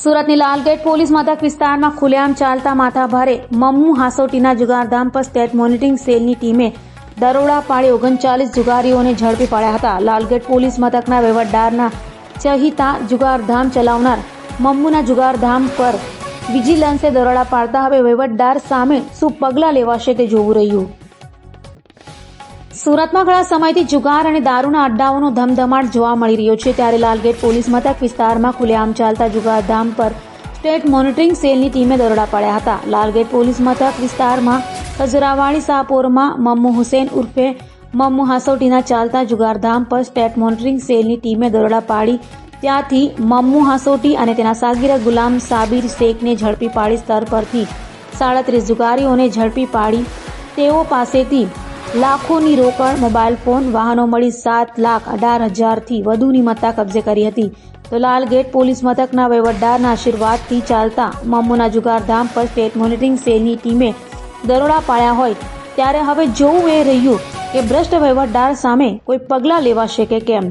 સુરતની લાલગેટ પોલીસ મથક વિસ્તારમાં ખુલ્લેઆમ ચાલતા માથાભારે મમ્મુ હાસોટીના જુગારધામ પર સ્ટેટ મોનિટરિંગ સેલની ટીમે દરોડા પાડી 39 જુગારીઓને ઝડપી પાડ્યા હતા। લાલગેટ પોલીસ મથકના વહીવટદારના ચહિતા જુગારધામ ચલાવનાર મમ્મુના જુગારધામ પર વિજિલન્સે દરોડા પાડતા હવે વહીવટદાર સામે શું પગલાં લેવાશે તે જોવું રહ્યું। સુરતમાં ઘણા સમયથી જુગાર અને દારૂના અડ્ડાઓનો ધમધમાટ જોવા મળી રહ્યો છે, ત્યારે લાલગેટ પોલીસ મથક વિસ્તારમાં ખુલ્લેઆમ ચાલતા જુગારધામ પર સ્ટેટ મોનિટરિંગ સેલની ટીમે દરોડા પાડ્યા હતા। લાલગેટ પોલીસ મથક વિસ્તારમાં ખજરાવાડી શાહપોરમાં મમ્મુ હુસૈન ઉર્ફે મમ્મુ હાસોટીના ચાલતા જુગારધામ પર સ્ટેટ મોનિટરિંગ સેલની ટીમે દરોડા પાડી ત્યાંથી મમ્મુ હાસોટી અને તેના સાગીરા ગુલામ સાબિર શેખને ઝડપી પાડી સ્તર પરથી 37 જુગારીઓને ઝડપી પાડી તેઓ પાસેથી લાખોની રોકડ, મોબાઈલ ફોન, વાહનો મળી 7,18,000થી વધુની મત્તા કબજે કરી હતી। તો લાલગેટ પોલીસ મથકના વહીવટદારના આશીર્વાદથી ચાલતા મમ્મુના જુગારધામ પર સ્ટેટ મોનિટરિંગ સેલની ટીમે દરોડા પાડ્યા હોય ત્યારે હવે જોવું એ રહ્યું કે ભ્રષ્ટ વહીવટદાર સામે કોઈ પગલાં લેવાશે કે કેમ।